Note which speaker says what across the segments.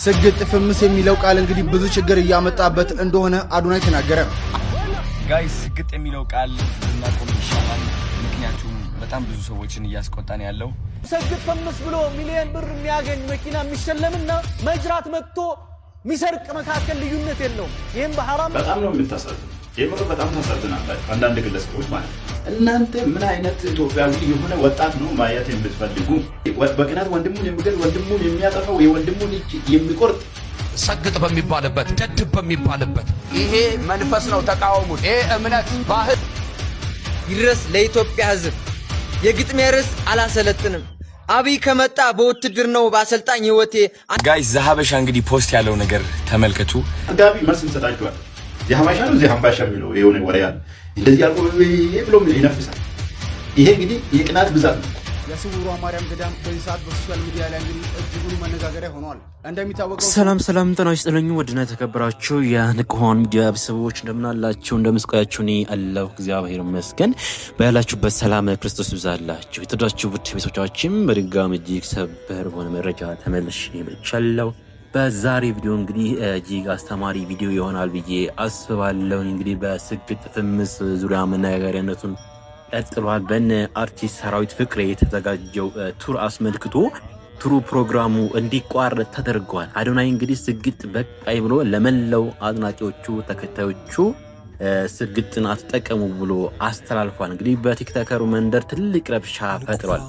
Speaker 1: ስግጥ ፍምስ የሚለው ቃል እንግዲህ ብዙ ችግር እያመጣበት እንደሆነ አዶናይ ተናገረ።
Speaker 2: ጋይስ ስግጥ የሚለው ቃል እናቆም ይሻላል። ምክንያቱም በጣም ብዙ ሰዎችን እያስቆጣን ያለው
Speaker 3: ስግጥ ፍምስ ብሎ ሚሊዮን ብር የሚያገኝ መኪና የሚሸለምና መጅራት መጥቶ ሚሰርቅ መካከል ልዩነት የለውም። ይሄን በሐራም
Speaker 4: በጣም ነው የምታሳዝነው። የምር በጣም ታሳዝናላችሁ አንዳንድ ግለሰቦች ማለት ነው። እናንተ ምን አይነት ኢትዮጵያዊ የሆነ ወጣት ነው ማየት የምትፈልጉ? በቅናት ወንድሙን የሚገል ወንድሙን የሚያጠፋው የወንድሙን እጅ የሚቆርጥ
Speaker 5: ሰግጥ በሚባልበት ደድብ በሚባልበት ይሄ መንፈስ ነው ተቃወሙት። ይሄ እምነት ባህል
Speaker 6: ይድረስ ለኢትዮጵያ ሕዝብ። የግጥሜ ርዕስ አላሰለጥንም አብይ ከመጣ በውትድር ነው በአሰልጣኝ ህይወቴ።
Speaker 2: ጋይስ ዘሀበሻ እንግዲህ ፖስት ያለው ነገር ተመልከቱ።
Speaker 4: ጋቢ መልስ እንሰጣችኋል። የሐበሻ ነው የሐበሻ የሚለው የሆነ ወሬ ያለ እንደዚህ ያልኩ ብሎ ይነፍሳል። ይሄ እንግዲህ የቅናት ብዛት ነው።
Speaker 1: የስውሯ ማርያም ገዳም በዚህ ሰዓት በሶሻል ሚዲያ ላይ እንግዲህ እጅጉን መነጋገሪያ ሆኗል። እንደሚታወቀው
Speaker 7: ሰላም ጤና ይስጥልኝ። ውድና የተከበራችሁ የንቁሆን ሚዲያ ቤተሰቦች እንደምን አላችሁ? እንደምስቆያችሁ? እኔ አለሁ እግዚአብሔር ይመስገን። በያላችሁበት ሰላም ክርስቶስ ይብዛላችሁ። የተወደዳችሁ ውድ ቤተሰቦቻችን በድጋሚ እጅግ ሰበር በሆነ መረጃ ተመልሼ መጥቻለሁ። በዛሬ ቪዲዮ እንግዲህ እጅግ አስተማሪ ቪዲዮ ይሆናል ብዬ አስባለሁ። እንግዲህ በስግጥ ፍምስ ዙሪያ መነጋገሪያነቱን ቀጥሏል። በነ አርቲስት ሰራዊት ፍቅሬ የተዘጋጀው ቱር አስመልክቶ ቱሩ ፕሮግራሙ እንዲቋረጥ ተደርጓል። አዶናይ እንግዲህ ስግጥ በቃይ ብሎ ለመላው አድናቂዎቹ ተከታዮቹ ስግጥን አትጠቀሙ ብሎ አስተላልፏል። እንግዲህ በቲክቶከሩ መንደር ትልቅ ረብሻ ፈጥሯል።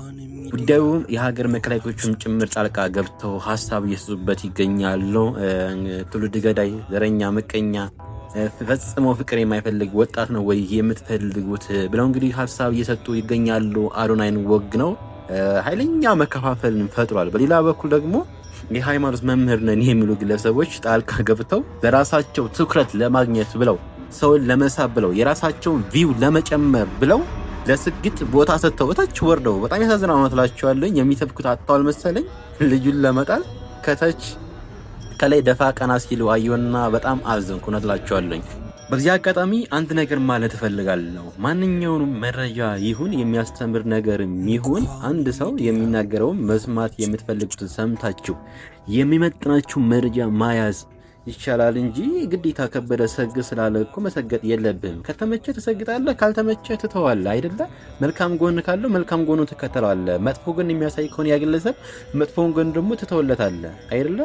Speaker 7: ጉዳዩ የሀገር መከላከያዎችም ጭምር ጣልቃ ገብተው ሀሳብ እየሰጡበት ይገኛሉ። ትውልድ ገዳይ፣ ዘረኛ፣ ምቀኛ፣ ፈጽሞ ፍቅር የማይፈልግ ወጣት ነው ወይ የምትፈልጉት ብለው እንግዲህ ሀሳብ እየሰጡ ይገኛሉ። አዶናይን ወግ ነው ኃይለኛ መከፋፈልን ፈጥሯል። በሌላ በኩል ደግሞ የሃይማኖት መምህር ነን የሚሉ ግለሰቦች ጣልቃ ገብተው በራሳቸው ትኩረት ለማግኘት ብለው ሰውን ለመሳብ ብለው የራሳቸውን ቪው ለመጨመር ብለው ለስግጥ ቦታ ሰጥተው እታች ወርደው በጣም ያሳዝናል። እላችኋለሁ የሚተብኩት አጣዋል መሰለኝ ልጁን ለመጣል ከታች ከላይ ደፋ ቀና ሲሉ አየውና በጣም አዘንኩ። እላችኋለሁ። በዚህ አጋጣሚ አንድ ነገር ማለት እፈልጋለሁ። ማንኛውንም መረጃ ይሁን የሚያስተምር ነገር ይሁን አንድ ሰው የሚናገረው መስማት የምትፈልጉትን ሰምታችሁ የሚመጥናችሁ መረጃ ማያዝ ይቻላል እንጂ ግዴታ ከበደ ሰግ ስላለ እኮ መሰገጥ የለብህም። ከተመቸ ትሰግጣለህ፣ ካልተመቸ ትተዋለህ አይደለ? መልካም ጎን ካለው መልካም ጎኑ ትከተላለህ። መጥፎ ጎን የሚያሳይ ከሆነ ያግለሰብ መጥፎን ጎን ደግሞ ትተወለታለህ አይደለ?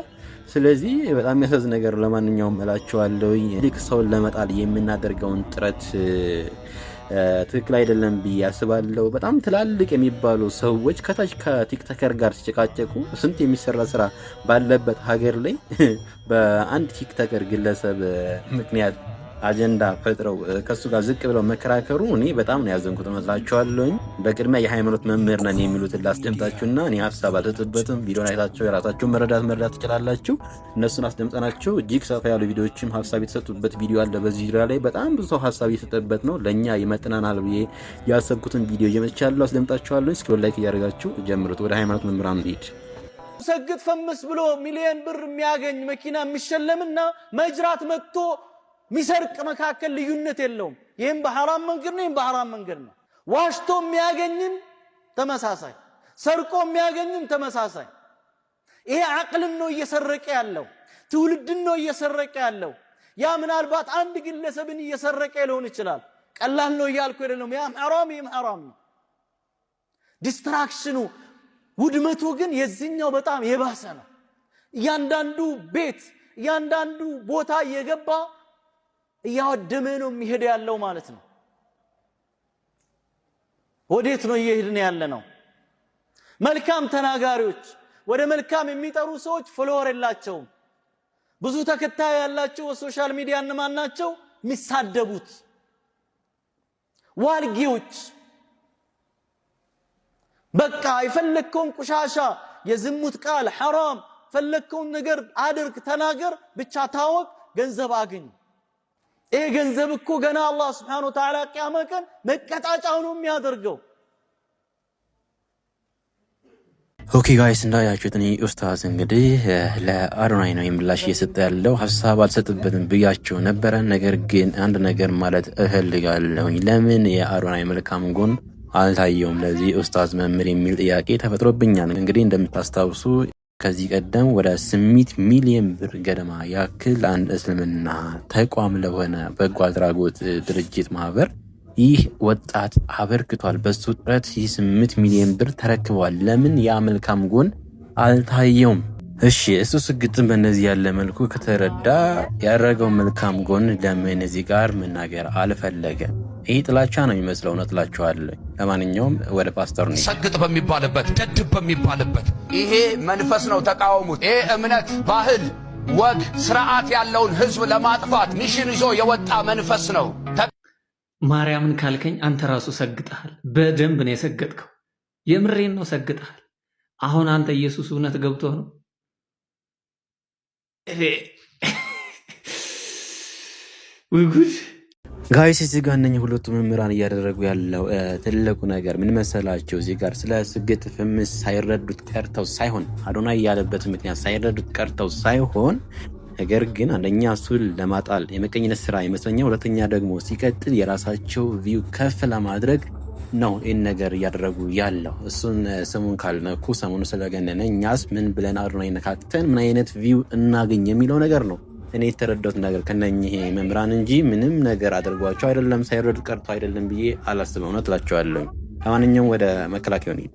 Speaker 7: ስለዚህ በጣም የሚያሳዝ ነገር ለማንኛውም እላችኋለሁ። ልክ ሰውን ለመጣል የምናደርገውን ጥረት ትክክል አይደለም ብዬ አስባለሁ። በጣም ትላልቅ የሚባሉ ሰዎች ከታች ከቲክቶከር ጋር ሲጨቃጨቁ ስንት የሚሰራ ስራ ባለበት ሀገር ላይ በአንድ ቲክቶከር ግለሰብ ምክንያት አጀንዳ ፈጥረው ከሱ ጋር ዝቅ ብለው መከራከሩ እኔ በጣም ነው ያዘንኩት እላችኋለሁ። በቅድሚያ የሃይማኖት መምህር ነን የሚሉትን ላስደምጣችሁና እኔ ሀሳብ አልሰጥበትም። ቪዲዮን አይታችሁ የራሳችሁን መረዳት ትችላላችሁ። እነሱን አስደምጠናችሁ እጅግ ሰፋ ያሉ ቪዲዮዎችም ሀሳብ የተሰጡበት ቪዲዮ አለ። በዚህ ዙሪያ ላይ በጣም ብዙ ሰው ሀሳብ እየሰጠበት ነው። ለእኛ ይመጥናናል ብዬ ያሰብኩትን ቪዲዮ እየመጥቻለሁ፣ አስደምጣችኋለሁ። እስኪ ላይክ እያደረጋችሁ ጀምሩት። ወደ ሃይማኖት መምህራን እንሂድ።
Speaker 3: ሰግጥ ፈምስ ብሎ ሚሊዮን ብር የሚያገኝ መኪና የሚሸለምና መጅራት መጥቶ ሚሰርቅ መካከል ልዩነት የለውም። ይሄም በሐራም መንገድ ነው፣ ይሄም በሐራም መንገድ ነው። ዋሽቶ የሚያገኝም ተመሳሳይ፣ ሰርቆ የሚያገኝም ተመሳሳይ። ይሄ አቅልን ነው እየሰረቀ ያለው፣ ትውልድን ነው እየሰረቀ ያለው። ያ ምናልባት አንድ ግለሰብን እየሰረቀ ሊሆን ይችላል። ቀላል ነው እያልኩ አይደለም። ያም ሐራም ነው። ዲስትራክሽኑ ውድመቱ ግን የዚህኛው በጣም የባሰ ነው። እያንዳንዱ ቤት እያንዳንዱ ቦታ እየገባ እያወደመ ነው የሚሄድ ያለው ማለት ነው። ወዴት ነው እየሄድን ያለ ነው? መልካም ተናጋሪዎች፣ ወደ መልካም የሚጠሩ ሰዎች ፎሎወር የላቸውም። ብዙ ተከታይ ያላቸው በሶሻል ሚዲያ እነማን ናቸው? የሚሳደቡት ዋልጌዎች። በቃ የፈለከውን ቁሻሻ የዝሙት ቃል ሐራም ፈለከውን ነገር አድርግ፣ ተናገር፣ ብቻ ታወቅ፣ ገንዘብ አግኝ። ይሄ ገንዘብ እኮ ገና አላህ Subhanahu Wa Ta'ala ቂያማ ቀን መቀጣጫው ነው የሚያደርገው።
Speaker 7: ኦኬ ጋይስ እንዳያችሁት እኔ ኡስታዝ እንግዲህ ለአዶናይ ነው የምላሽ እየሰጠ ያለው። ሀሳብ አልሰጥበትም ብያቸው ነበረ። ነገር ግን አንድ ነገር ማለት እፈልጋለሁ። ለምን የአዶናይ መልካም ጎን አልታየውም ለዚህ ኡስታዝ መምህር የሚል ጥያቄ ተፈጥሮብኛል። እንግዲህ እንደምታስታውሱ ከዚህ ቀደም ወደ 8 ሚሊዮን ብር ገደማ ያክል አንድ እስልምና ተቋም ለሆነ በጎ አድራጎት ድርጅት ማህበር ይህ ወጣት አበርክቷል። በሱ ጥረት 8 ሚሊዮን ብር ተረክቧል። ለምን ያ መልካም ጎን አልታየውም? እሺ እሱ ስግጥም በእነዚህ ያለ መልኩ ከተረዳ ያደረገው መልካም ጎን ለምን እዚህ ጋር መናገር አልፈለገም? ይህ ጥላቻ ነው የሚመስለው። እውነት እላችኋለሁ። ለማንኛውም ወደ ፓስተር ነው።
Speaker 5: ሰግጥ በሚባልበት ደድብ በሚባልበት ይሄ መንፈስ ነው ተቃወሙት። ይሄ እምነት፣ ባህል፣ ወግ፣ ስርዓት ያለውን ህዝብ ለማጥፋት ሚሽን ይዞ የወጣ መንፈስ ነው።
Speaker 8: ማርያምን ካልከኝ አንተ ራሱ ሰግጠሃል። በደንብ ነው የሰገጥከው። የምሬን ነው ሰግጠሃል። አሁን አንተ ኢየሱስ እውነት ገብቶ ነው ወይ ጉድ!
Speaker 7: ጋይስ እዚህ ጋር እነኚህ ሁለቱ መምህራን እያደረጉ ያለው ትልቁ ነገር ምን መሰላቸው? እዚህ ጋር ስለ ስግጥ ፍምስ ሳይረዱት ቀርተው ሳይሆን አዶናይ ያለበት ምክንያት ሳይረዱት ቀርተው ሳይሆን ነገር ግን አንደኛ እሱን ለማጣል የመቀኝነት ስራ ይመስለኛል። ሁለተኛ ደግሞ ሲቀጥል የራሳቸው ቪው ከፍ ለማድረግ ነው ይህን ነገር እያደረጉ ያለው። እሱን ስሙን ካልነኩ ሰሞኑ ስለገነነ እኛስ ምን ብለን አዶናይ ነካክተን ምን አይነት ቪው እናገኝ የሚለው ነገር ነው እኔ የተረዳሁት ነገር ከነኚህ መምህራን እንጂ ምንም ነገር አድርጓቸው አይደለም፣ ሳይረዱ ቀርቶ አይደለም ብዬ አላስብም። እውነት እላቸዋለሁ። ለማንኛውም ወደ መከላከያው ነው።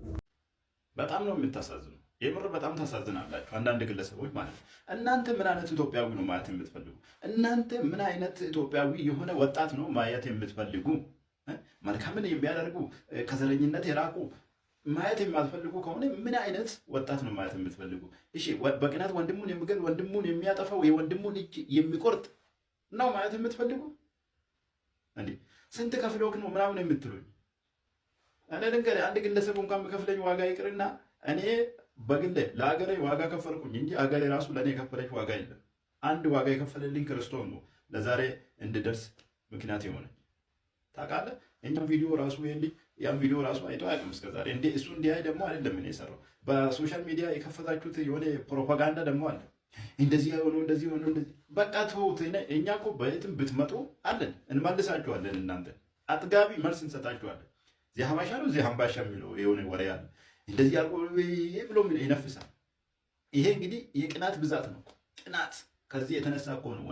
Speaker 4: በጣም ነው የምታሳዝኑ። የምር በጣም ታሳዝናላችሁ አንዳንድ ግለሰቦች ማለት ነው። እናንተ ምን አይነት ኢትዮጵያዊ ነው ማለት የምትፈልጉ? እናንተ ምን አይነት ኢትዮጵያዊ የሆነ ወጣት ነው ማየት የምትፈልጉ? መልካምን የሚያደርጉ ከዘረኝነት የራቁ ማየት የማትፈልጉ ከሆነ ምን አይነት ወጣት ነው ማየት የምትፈልጉ? እሺ በቅናት ወንድሙን የሚገል ወንድሙን የሚያጠፋው የወንድሙን እጅ የሚቆርጥ ነው ማየት የምትፈልጉ? እንዴ ስንት ከፍሎክ ነው ምናምን የምትሉኝ? እኔ ልንገርህ፣ አንድ ግለሰብ እንኳን የከፍለኝ ዋጋ ይቅርና እኔ በግሌ ለአገሬ ዋጋ ከፈልኩኝ እንጂ አገሬ ራሱ ለእኔ የከፈለች ዋጋ የለም። አንድ ዋጋ የከፈለልኝ ክርስቶስ ነው ለዛሬ እንድደርስ ምክንያት የሆነ ታውቃለህ። እኛም ቪዲዮ ራሱ የልኝ ያን ቪዲዮ ራሱ አይቶ አያውቅም እስከዛሬ። እንዴ እሱ እንዲያይ ደግሞ አይደለም እኔ የሰራው። በሶሻል ሚዲያ የከፈታችሁት የሆነ ፕሮፓጋንዳ ደግሞ አለ። እንደዚህ ሆኖ እንደዚህ ሆኖ እንደዚህ በቃ ተውት። እኛ እኮ በየትም ብትመጡ አለን እንመልሳችኋለን። እናንተ አጥጋቢ መልስ እንሰጣችኋለን። እዚህ ሀባሻ ነው እዚህ ሀምባሻ የሚለው የሆነ ወሬ አለ። እንደዚህ አልቆ ብሎ ይነፍሳል። ይሄ እንግዲህ የቅናት ብዛት ነው። ቅናት ከዚህ የተነሳ እኮ ነው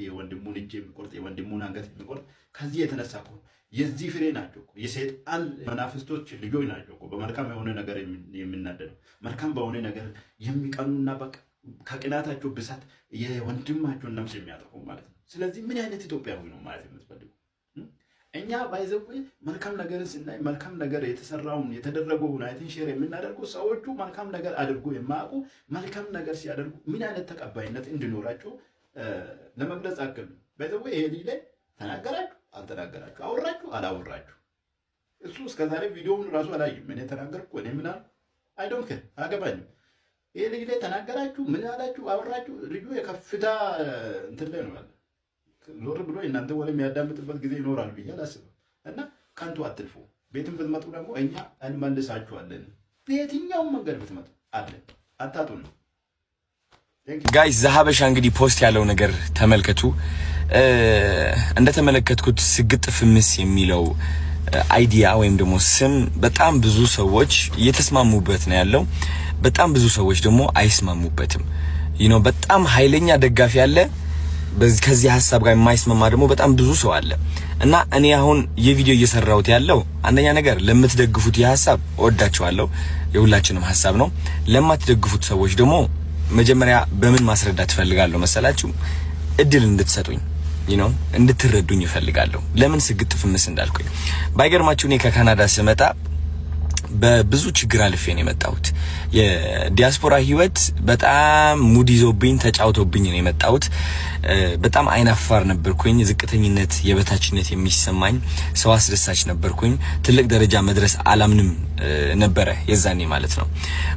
Speaker 4: የወንድሙን እጅ የሚቆርጥ የወንድሙን አንገት የሚቆርጥ ከዚህ የተነሳ እኮ የዚህ ፍሬ ናቸው እኮ የሰይጣን መናፍስቶች ልጆች ናቸው እኮ በመልካም የሆነ ነገር የሚናደዱ መልካም በሆነ ነገር የሚቀኑና በቃ ከቅናታቸው ብዛት የወንድማቸውን ነፍስ የሚያጠፉ ማለት ነው። ስለዚህ ምን አይነት ኢትዮጵያዊ ነው ማለት የምትፈልጉ? እኛ ባይዘው መልካም ነገርን ስናይ መልካም ነገር የተሰራውን የተደረገውን አይተን ሼር የምናደርጉ ሰዎቹ መልካም ነገር አድርጎ የማያውቁ መልካም ነገር ሲያደርጉ ምን አይነት ተቀባይነት እንዲኖራቸው ለመግለጽ አክል ባይዘው ይሄ ልጅ ላይ ተናገራችሁ አልተናገራችሁ፣ አወራችሁ አላወራችሁ፣ እሱ እስከዛሬ ቪዲዮውን ራሱ አላየም። እኔ ተናገርኩ እኔ ምን አይ ዶንት ኬር አገባኝም። ይሄ ልጅ ላይ ተናገራችሁ ምን አላችሁ አወራችሁ፣ ልጁ የከፍታ እንትን ላይ ነው ያለ። ዞር ብሎ እናንተ ወደ የሚያዳምጥበት ጊዜ ይኖራል ብዬ አላስብም። እና ከንቱ አትልፉ። ቤትም ብትመጡ ደግሞ እኛ እንመልሳችኋለን። በየትኛውም መንገድ ብትመጡ አለን፣ አታጡ ነው።
Speaker 2: ጋይስ ዘሀበሻ እንግዲህ ፖስት ያለው ነገር ተመልከቱ። እንደተመለከትኩት ስግጥ ፍምስ የሚለው አይዲያ ወይም ደግሞ ስም በጣም ብዙ ሰዎች እየተስማሙበት ነው ያለው። በጣም ብዙ ሰዎች ደግሞ አይስማሙበትም። በጣም ኃይለኛ ደጋፊ አለ። ከዚህ ሐሳብ ጋር የማይስማማ ደግሞ በጣም ብዙ ሰው አለ። እና እኔ አሁን የቪዲዮ እየሰራሁት ያለው አንደኛ ነገር ለምትደግፉት የሐሳብ እወዳችኋለሁ፣ የሁላችንም ሐሳብ ነው። ለማትደግፉት ሰዎች ደግሞ መጀመሪያ በምን ማስረዳት ፈልጋለሁ መሰላችሁ? እድል እንድትሰጡኝ እንድትረዱኝ እፈልጋለሁ። ለምን ስግጥ ፍምስ እንዳልኩኝ ባይገርማችሁ እኔ ከካናዳ ስመጣ በብዙ ችግር አልፌ ነው የመጣሁት። የዲያስፖራ ህይወት በጣም ሙድ ይዞብኝ ተጫውቶብኝ ነው የመጣሁት። በጣም አይናፋር ነበርኩኝ። ዝቅተኝነት፣ የበታችነት የሚሰማኝ ሰው አስደሳች ነበርኩኝ። ትልቅ ደረጃ መድረስ አላምንም ነበረ የዛኔ ማለት ነው።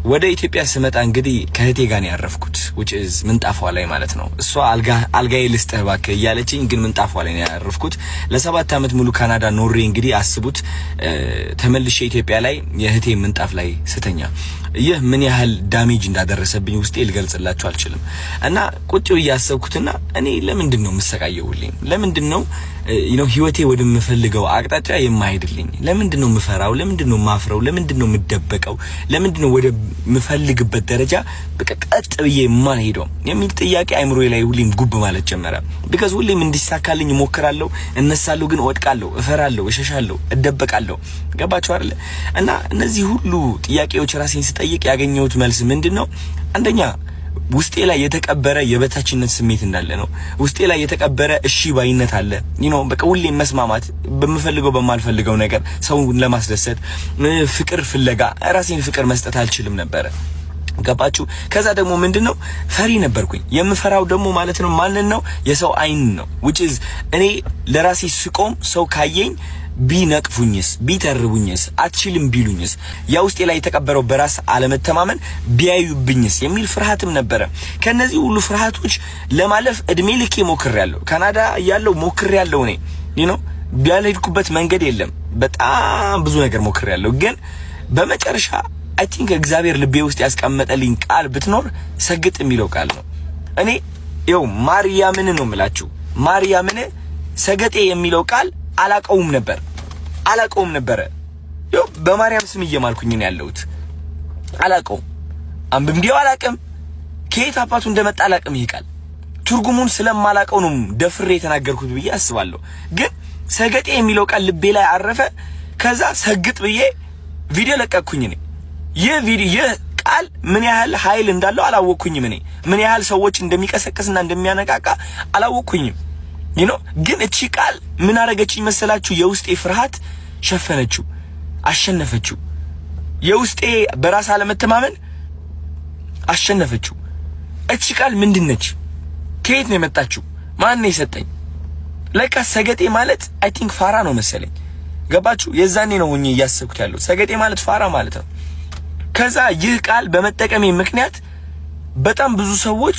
Speaker 2: ወደ ኢትዮጵያ ስመጣ እንግዲህ ከእህቴ ጋር ነው ያረፍኩት፣ which is ምንጣፏ ላይ ማለት ነው። እሷ አልጋዬ ልስጥህ እባክህ እያለችኝ ግን ምንጣፏ ላይ ነው ያረፍኩት። ለ7 ዓመት ሙሉ ካናዳ ኖሬ እንግዲህ አስቡት ተመልሼ ኢትዮጵያ ላይ የእህቴ ምንጣፍ ላይ ስተኛ ይህ ምን ያህል ዳሜጅ እንዳደረሰብኝ ውስጤ ልገልጽላችሁ አልችልም። እና ቁጭ ብዬ አሰብኩትና እኔ ለምንድን ነው የምሰቃየውልኝ? ለምንድን ነው ህይወቴ ወደምፈልገው አቅጣጫ የማይሄድልኝ? ለምንድነው ምፈራው? ለምንድነው ማፍረው? ለምንድነው ምደበቀው? ለምንድነው ወደ ምፈልግበት ደረጃ በቀጥ ብዬ የማልሄደው የሚል ጥያቄ አይምሮዬ ላይ ሁሌም ጉብ ማለት ጀመረ። ቢካዝ ሁሌም እንዲሳካልኝ ሞክራለሁ፣ እነሳለሁ፣ ግን እወድቃለሁ፣ እፈራለሁ፣ እሸሻለሁ፣ እደበቃለሁ። ገባችሁ አይደል? እና እነዚህ ሁሉ ጥያቄዎች ራሴን ስጠይቅ ያገኘሁት መልስ ምንድነው? አንደኛ ውስጤ ላይ የተቀበረ የበታችነት ስሜት እንዳለ ነው። ውስጤ ላይ የተቀበረ እሺ ባይነት አለ። በቃ ሁሌ መስማማት በምፈልገው በማልፈልገው ነገር ሰውን ለማስደሰት ፍቅር ፍለጋ ራሴን ፍቅር መስጠት አልችልም ነበር። ገባችሁ? ከዛ ደግሞ ምንድነው ፈሪ ነበርኩኝ። የምፈራው ደግሞ ማለት ነው ማንን ነው? የሰው አይን ነው። which is እኔ ለራሴ ስቆም ሰው ካየኝ ቢነቅፉኝስ፣ ቢተርቡኝስ፣ አትችልም ቢሉኝስ፣ ያ ውስጤ ላይ የተቀበረው በራስ አለመተማመን ቢያዩብኝስ የሚል ፍርሃትም ነበረ። ከነዚህ ሁሉ ፍርሃቶች ለማለፍ እድሜ ልኬ ሞክሬያለሁ። ካናዳ ያለው ሞክሬያለሁ። እኔ ቢያልሄድኩበት መንገድ የለም። በጣም ብዙ ነገር ሞክሬያለሁ። ግን በመጨረሻ አይ ቲንክ እግዚአብሔር ልቤ ውስጥ ያስቀመጠልኝ ቃል ብትኖር ሰግጥ የሚለው ቃል ነው። እኔ ይኸው ማርያምን ነው የምላችሁ። ማርያምን ሰገጤ የሚለው ቃል አላቀውም ነበር። ይኸው በማርያም ስም እየማልኩኝ ነው ያለሁት። አላቀውም፣ አንብቤው አላቅም፣ ከየት አባቱ እንደመጣ አላቅም። ይሄ ቃል ትርጉሙን ስለማላቀው ነው ደፍሬ የተናገርኩት ብዬ አስባለሁ። ግን ሰገጤ የሚለው ቃል ልቤ ላይ አረፈ። ከዛ ሰግጥ ብዬ ቪዲዮ ለቀቅኩኝ። ይህ ቃል ምን ያህል ኃይል እንዳለው አላወቅኩኝም። ምን ያህል ሰዎች እንደሚቀሰቅስና እንደሚያነቃቃ አላወቅኩኝም። ግን እቺ ቃል ምን አረገችኝ መሰላችሁ? የውስጤ ፍርሃት ሸፈነችው፣ አሸነፈችው። የውስጤ በራስ አለመተማመን አሸነፈችው። እቺ ቃል ምንድነች? ከየት ነው የመጣችው? ማን ነው የሰጠኝ? ለካ ሰገጤ ማለት አይ ቲንክ ፋራ ነው መሰለኝ። ገባችሁ? የዛኔ ነው ሆኜ እያሰብኩት ያለው ሰገጤ ማለት ፋራ ማለት ነው። ከዛ ይህ ቃል በመጠቀሜ ምክንያት በጣም ብዙ ሰዎች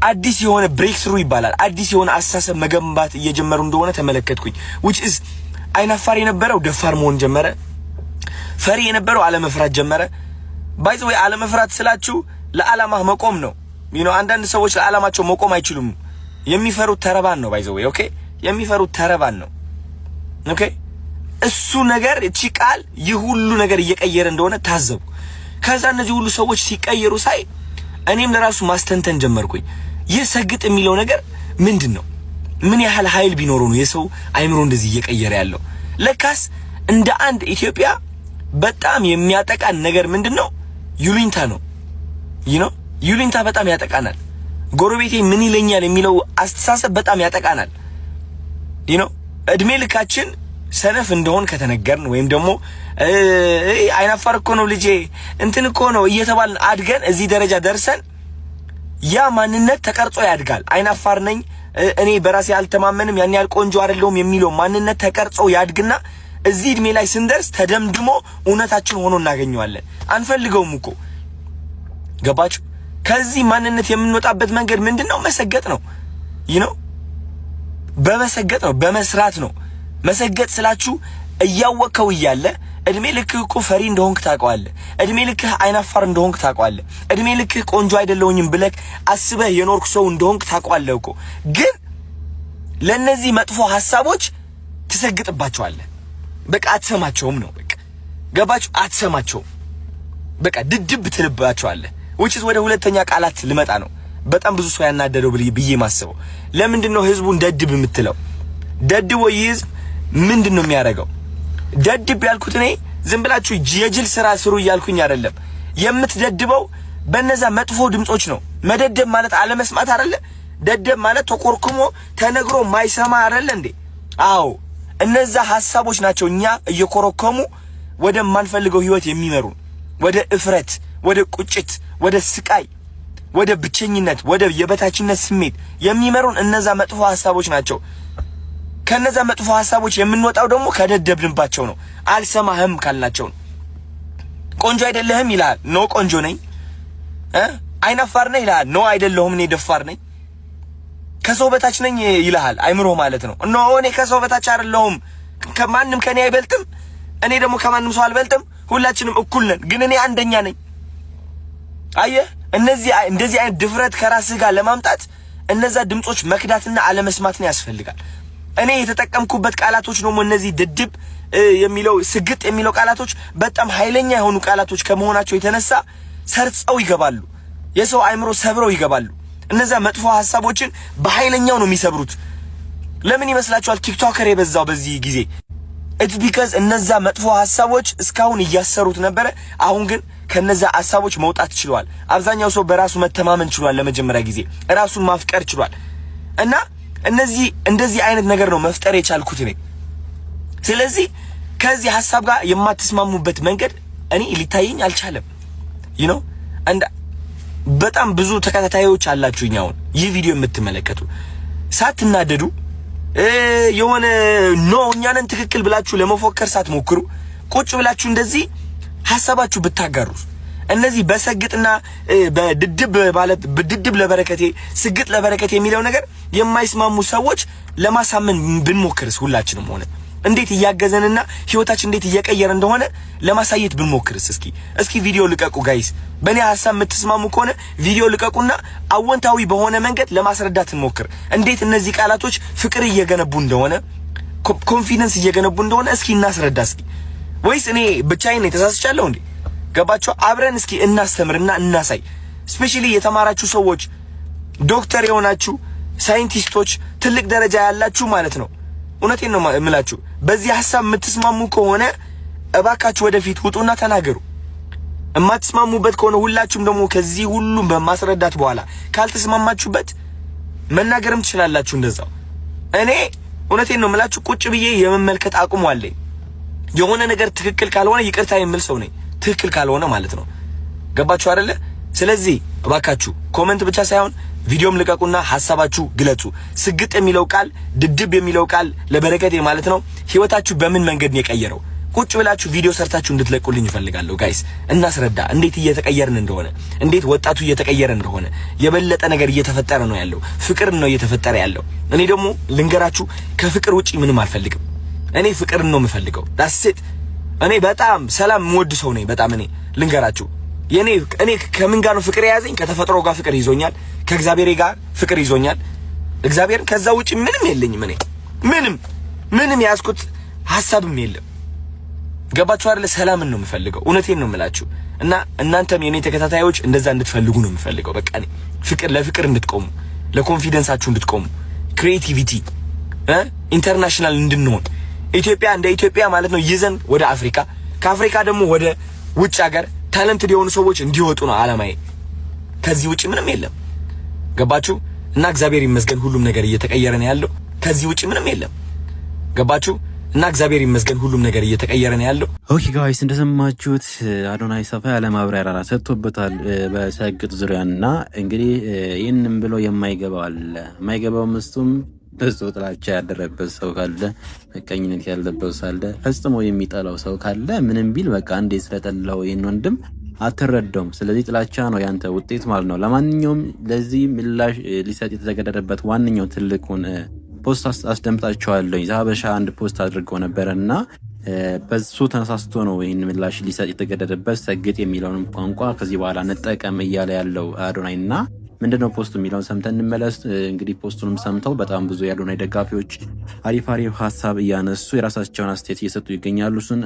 Speaker 2: አዲስ የሆነ ብሬክ ትሩ ይባላል፣ አዲስ የሆነ አስተሳሰብ መገንባት እየጀመሩ እንደሆነ ተመለከትኩኝ። which is አይናፋር የነበረው ደፋር መሆን ጀመረ። ፈሪ የነበረው አለመፍራት ጀመረ። ባይ ዘ ወይ አለመፍራት ስላችሁ ለዓላማ መቆም ነው። አንዳንድ ሰዎች ለዓላማቸው መቆም አይችሉም። የሚፈሩት ተረባን ነው። ባይ ዘ ወይ ኦኬ፣ የሚፈሩት ተረባን ነው። ኦኬ፣ እሱ ነገር እቺ ቃል ይህ ሁሉ ነገር እየቀየረ እንደሆነ ታዘቡ። ከዛ እነዚህ ሁሉ ሰዎች ሲቀየሩ ሳይ እኔም ለራሱ ማስተንተን ጀመርኩኝ። ይህ ሰግጥ የሚለው ነገር ምንድነው? ምን ያህል ኃይል ቢኖረው ነው የሰው አይምሮ እንደዚህ እየቀየረ ያለው? ለካስ እንደ አንድ ኢትዮጵያ በጣም የሚያጠቃን ነገር ምንድነው? ዩሊንታ ነው። ዩሊንታ በጣም ያጠቃናል። ጎረቤቴ ምን ይለኛል የሚለው አስተሳሰብ በጣም ያጠቃናል። እድሜ ልካችን ሰነፍ እንደሆን ከተነገርን ወይም ደግሞ አይናፋር እኮ ነው ልጄ እንትን እኮ ነው እየተባልን አድገን እዚህ ደረጃ ደርሰን ያ ማንነት ተቀርጾ ያድጋል። አይናፋር ነኝ እኔ በራሴ አልተማመንም ያን ያህል ቆንጆ አይደለሁም የሚለው ማንነት ተቀርጾ ያድግና እዚህ እድሜ ላይ ስንደርስ ተደምድሞ እውነታችን ሆኖ እናገኘዋለን። አንፈልገውም እኮ ገባችሁ? ከዚህ ማንነት የምንወጣበት መንገድ ምንድነው? መሰገጥ ነው። በመሰገጥ ነው፣ በመስራት ነው። መሰገጥ ስላችሁ እያወቀው እያለ እድሜ ልክህ እኮ ፈሪ እንደሆንክ ታውቀዋለህ። እድሜ ልክህ አይናፋር እንደሆንክ ታውቀዋለህ። እድሜ ልክህ ቆንጆ አይደለሁኝም ብለህ አስበህ የኖርክ ሰው እንደሆንክ ታውቀዋለህ እኮ። ግን ለነዚህ መጥፎ ሐሳቦች ትሰግጥባቸዋለህ። በቃ አትሰማቸውም ነው። በቃ ገባችሁ? አትሰማቸውም። በቃ ድድብ ትልባቸዋለህ። which is ወደ ሁለተኛ ቃላት ልመጣ ነው። በጣም ብዙ ሰው ያናደደው ብዬ ማስበው ለምንድነው ህዝቡን ደድብ የምትለው? ደድቦ ይዝ ምንድነው የሚያደርገው? ደድብ ያልኩት እኔ ዝም ብላችሁ የጅል ስራ ስሩ እያልኩኝ አይደለም። የምትደድበው በነዛ መጥፎ ድምጾች ነው። መደደብ ማለት አለመስማት አይደለ? ደደብ ማለት ተቆርኩሞ ተነግሮ ማይሰማ አይደለ እንዴ? አዎ እነዛ ሐሳቦች ናቸው እኛ እየኮረኮሙ ወደ ማንፈልገው ህይወት የሚመሩ፣ ወደ እፍረት፣ ወደ ቁጭት፣ ወደ ስቃይ፣ ወደ ብቸኝነት፣ ወደ የበታችነት ስሜት የሚመሩን እነዛ መጥፎ ሐሳቦች ናቸው። ከነዛ መጥፎ ሐሳቦች የምንወጣው ደግሞ ከደደብንባቸው ነው። አልሰማህም ካልናቸው ነው። ቆንጆ አይደለህም ይላል፣ ኖ ቆንጆ ነኝ። አይናፋር ነህ ይላል፣ ኖ አይደለሁም እኔ ደፋር ነኝ። ከሰው በታች ነኝ ይልሃል አይምሮ ማለት ነው። ኖ እኔ ከሰው በታች አይደለሁም፣ ከማንም ከኔ አይበልጥም፣ እኔ ደግሞ ከማንም ሰው አልበልጥም፣ ሁላችንም እኩል ነን፣ ግን እኔ አንደኛ ነኝ። አየህ፣ እንደዚህ አይነት ድፍረት ከራስህ ጋር ለማምጣት እነዛ ድምጾች መክዳትና አለመስማትን ያስፈልጋል። እኔ የተጠቀምኩበት ቃላቶች ደግሞ እነዚህ ድድብ የሚለው ስግጥ የሚለው ቃላቶች በጣም ኃይለኛ የሆኑ ቃላቶች ከመሆናቸው የተነሳ ሰርጸው ይገባሉ። የሰው አይምሮ ሰብረው ይገባሉ። እነዛ መጥፎ ሐሳቦችን በኃይለኛው ነው የሚሰብሩት። ለምን ይመስላችኋል ቲክቶከር የበዛው በዚህ ጊዜ? it's because እነዛ መጥፎ ሐሳቦች እስካሁን እያሰሩት ነበር። አሁን ግን ከነዛ ሐሳቦች መውጣት ችሏል። አብዛኛው ሰው በራሱ መተማመን ችሏል። ለመጀመሪያ ጊዜ ራሱን ማፍቀር ችሏል። እና እንደዚህ አይነት ነገር ነው መፍጠር የቻልኩት እኔ። ስለዚህ ከዚህ ሐሳብ ጋር የማትስማሙበት መንገድ እኔ ሊታየኝ አልቻለም። you know and በጣም ብዙ ተከታታዮች አላችሁኝ አሁን ይህ ቪዲዮ የምትመለከቱ ሳትናደዱ የሆነ እኛንን ትክክል ብላችሁ ለመፎከር ሳትሞክሩ ቁጭ ብላችሁ እንደዚህ ሐሳባችሁ ብታጋሩ እነዚህ በሰግጥና በድድብ ማለት በድድብ ለበረከቴ ስግጥ ለበረከቴ የሚለው ነገር የማይስማሙ ሰዎች ለማሳመን ብንሞክርስ ሁላችንም ሆነ እንዴት ያያገዘንና ህይወታችን እንዴት እየቀየረ እንደሆነ ለማሳየት ብንሞክርስ እስኪ ቪዲዮ ልቀቁ ጋይስ በእኔ ሐሳብ የምትስማሙ ከሆነ ቪዲዮ ልቀቁና አወንታዊ በሆነ መንገድ ለማስረዳት እንሞክር እንዴት እነዚህ ቃላቶች ፍቅር እየገነቡ እንደሆነ ኮንፊደንስ እየገነቡ እንደሆነ እስኪ እናስረዳ ወይስ እኔ ብቻዬን ተሳስቻለሁ እንዴ ገባችሁ አብረን እስኪ እናስተምርና እናሳይ ስፔሻሊ የተማራችሁ ሰዎች ዶክተር የሆናችሁ ሳይንቲስቶች ትልቅ ደረጃ ያላችሁ ማለት ነው እውነቴን ነው የምላችሁ በዚህ ሐሳብ የምትስማሙ ከሆነ እባካችሁ ወደፊት ውጡና ተናገሩ እማትስማሙበት ከሆነ ሁላችሁም ደግሞ ከዚህ ሁሉም በማስረዳት በኋላ ካልተስማማችሁበት መናገርም ትችላላችሁ እንደዛው እኔ እውነቴን ነው የምላችሁ ቁጭ ብዬ የመመልከት አቁም አለኝ የሆነ ነገር ትክክል ካልሆነ ይቅርታ የምል ሰው ነኝ ትክክል ካልሆነ ማለት ነው ገባችሁ አይደለ ስለዚህ እባካችሁ ኮሜንት ብቻ ሳይሆን ቪዲዮም ልቀቁና ሐሳባችሁ ግለጹ ስግጥ የሚለው ቃል ድድብ የሚለው ቃል ለበረከቴ ማለት ነው ህይወታችሁ በምን መንገድ ነው የቀየረው ቁጭ ብላችሁ ቪዲዮ ሰርታችሁ እንድትለቁልኝ እፈልጋለሁ ጋይስ እናስረዳ እንዴት እየተቀየርን እንደሆነ እንዴት ወጣቱ እየተቀየረ እንደሆነ የበለጠ ነገር እየተፈጠረ ነው ያለው ፍቅር ነው እየተፈጠረ ያለው እኔ ደግሞ ልንገራችሁ ከፍቅር ውጪ ምንም አልፈልግም እኔ ፍቅር ነው የምፈልገው ዳስት እኔ በጣም ሰላም ወድ ሰው ነኝ በጣም እኔ ልንገራችሁ እኔ ከምን ጋር ነው ፍቅር ያዘኝ ከተፈጥሮ ጋር ፍቅር ይዞኛል ከእግዚአብሔር ጋር ፍቅር ይዞኛል እግዚአብሔር ከዛ ውጪ ምንም የለኝም እኔ ምንም ያስኩት ሐሳብም የለም ገባችሁ አይደል ሰላምን ነው የምፈልገው እውነቴን ነው የምላችሁ እና እናንተም የኔ ተከታታዮች እንደዛ እንድትፈልጉ ነው የምፈልገው በቃ እኔ ለፍቅር እንድትቆሙ ለኮንፊደንሳችሁ እንድትቆሙ ክሬቲቪቲ ኢንተርናሽናል እንድንሆን ኢትዮጵያ እንደ ኢትዮጵያ ማለት ነው ይዘን ወደ አፍሪካ ከአፍሪካ ደግሞ ወደ ውጭ ሀገር ታለንትድ የሆኑ ሰዎች እንዲወጡ ነው አላማዬ ከዚህ ውጪ ምንም የለም ገባችሁ እና እግዚአብሔር ይመስገን ሁሉም ነገር እየተቀየረ ነው ያለው ከዚህ ውጪ ምንም የለም ገባችሁ እና እግዚአብሔር ይመስገን ሁሉም ነገር እየተቀየረ ነው ያለው
Speaker 7: ኦኬ ጋይስ እንደሰማችሁት አዶናይ ሰፋ ያለ ማብራሪያ ሰጥቶበታል በሰግጥ ዙሪያና እንግዲህ ይሄንን ብሎ የማይገባው ምስቱም በሱ ጥላቻ ያደረበት ሰው ካለ መቀኝነት ያለበት ሰው ካለ ፈጽሞ የሚጠላው ሰው ካለ ምንም ቢል በቃ እንዴ ስለጠላው ይሄን ወንድም አትረዳውም ስለዚህ ጥላቻ ነው ያንተ ውጤት ማለት ነው ለማንኛውም ለዚህ ምላሽ ሊሰጥ የተዘገደደበት ዋንኛው ትልቁን ፖስት አስደምጣቸዋለሁ ዛበሻ አንድ ፖስት አድርገው ነበርና በሱ ተነሳስቶ ነው ይሄን ምላሽ ሊሰጥ የተገደደበት ሰግጥ የሚለውን ቋንቋ ከዚህ በኋላ እንጠቀም እያለ ያለው አዶናይና ምንድነው ፖስቱ የሚለውን ሰምተን እንመለስ እንግዲህ ፖስቱንም ሰምተው በጣም ብዙ የአዶናይ ደጋፊዎች አሪፍ ሐሳብ እያነሱ የራሳቸውን አስተያየት እየሰጡ ይገኛሉ እሱን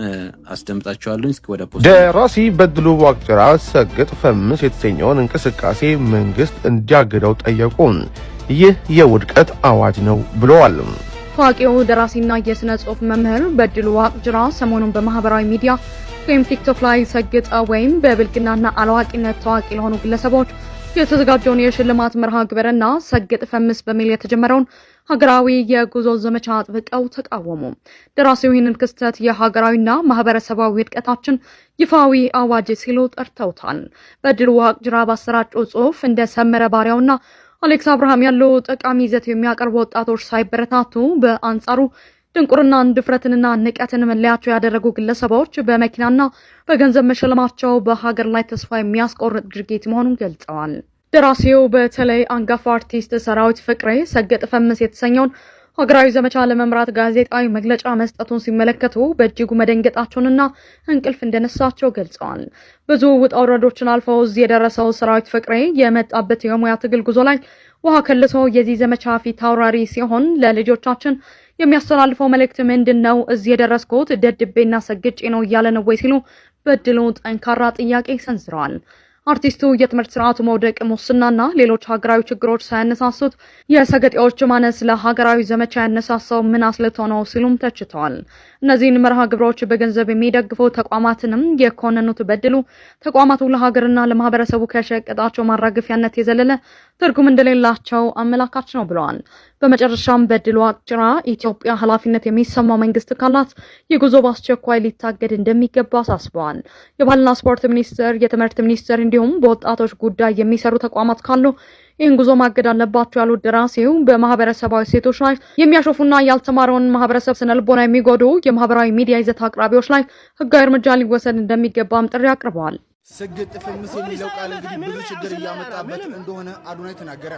Speaker 7: አስደምጣቸዋለሁ እስኪ ወደ ፖስቱ
Speaker 9: ደራሲ በድሉ ዋቅጅራ ሰግጥ ፈምስ የተሰኘውን እንቅስቃሴ መንግስት እንዲያግደው ጠየቁ ይህ የውድቀት አዋጅ ነው ብለዋል
Speaker 10: ታዋቂው ደራሲና የሥነ ጽሑፍ መምህር በድሉ ዋቅጅራ ሰሞኑን በማህበራዊ ሚዲያ ወይም ቲክቶክ ላይ ሰግጥ ወይም በብልግናና አላዋቂነት ታዋቂ ለሆኑ ግለሰቦች የተዘጋጀውን የሽልማት መርሃ ግብርና ሰግጥ ፈምስ በሚል የተጀመረውን ሀገራዊ የጉዞ ዘመቻ አጥብቀው ተቃወሙ። ደራሲው ይህንን ክስተት የሀገራዊና ማህበረሰባዊ ውድቀታችን ይፋዊ አዋጅ ሲሉ ጠርተውታል። በድሉ ዋቅጅራ ባሰራጨው ጽሑፍ እንደ ሰመረ ባሪያውና አሌክስ አብርሃም ያሉ ጠቃሚ ይዘት የሚያቀርቡ ወጣቶች ሳይበረታቱ በአንጻሩ ድንቁርናን ድፍረትንና ንቀትን መለያቸው ያደረጉ ግለሰቦች በመኪናና በገንዘብ መሸለማቸው በሀገር ላይ ተስፋ የሚያስቆርጥ ድርጊት መሆኑን ገልጸዋል። ደራሲው በተለይ አንጋፋ አርቲስት ሰራዊት ፍቅሬ ሰግጥ ፈምስ የተሰኘውን ሀገራዊ ዘመቻ ለመምራት ጋዜጣዊ መግለጫ መስጠቱን ሲመለከቱ በእጅጉ መደንገጣቸውንና እንቅልፍ እንደነሳቸው ገልጸዋል። ብዙ ውጣ ውረዶችን አልፈው እዚህ የደረሰው ሰራዊት ፍቅሬ የመጣበት የሙያ ትግል ጉዞ ላይ ውሃ ከልሶ የዚህ ዘመቻ ፊት አውራሪ ሲሆን ለልጆቻችን የሚያስተላልፈው መልእክት ምንድነው? እዚህ የደረስኩት ደድቤና ሰግጬ ነው እያለ ነው ወይ ሲሉ በድሉ ጠንካራ ጥያቄ ሰንዝረዋል። አርቲስቱ የትምህርት ስርዓቱ መውደቅ፣ ሙስናና ሌሎች ሀገራዊ ችግሮች ሳያነሳሱት የሰገጤዎች ማነስ ለሀገራዊ ዘመቻ ያነሳሳው ምን አስልቶ ነው ሲሉም ተችተዋል። እነዚህን መርሃ ግብሮች በገንዘብ የሚደግፉ ተቋማትንም የኮነኑት በድሉ ተቋማቱ ለሀገርና ለማህበረሰቡ ከሸቀጣቸው ማራገፊያነት የዘለለ ትርጉም እንደሌላቸው አመላካች ነው ብለዋል። በመጨረሻም በድሉ ዋቅጅራ ኢትዮጵያ ኃላፊነት የሚሰማው መንግስት ካላት የጉዞ በአስቸኳይ ሊታገድ እንደሚገባ አሳስበዋል። የባህልና ስፖርት ሚኒስቴር፣ የትምህርት ሚኒስቴር እንዲሁም በወጣቶች ጉዳይ የሚሰሩ ተቋማት ካሉ ይህን ጉዞ ማገድ አለባቸው ያሉት ደራሲው በማህበረሰባዊ ሴቶች ላይ የሚያሾፉና ያልተማረውን ማህበረሰብ ስነልቦና የሚጎዱ የማህበራዊ ሚዲያ ይዘት አቅራቢዎች ላይ ህጋዊ እርምጃ ሊወሰድ እንደሚገባም ጥሪ አቅርበዋል።
Speaker 1: ስግጥ ፍምስ የሚለው ቃል እንግዲህ ብዙ ችግር እያመጣበት እንደሆነ አዶናይ ተናገረ።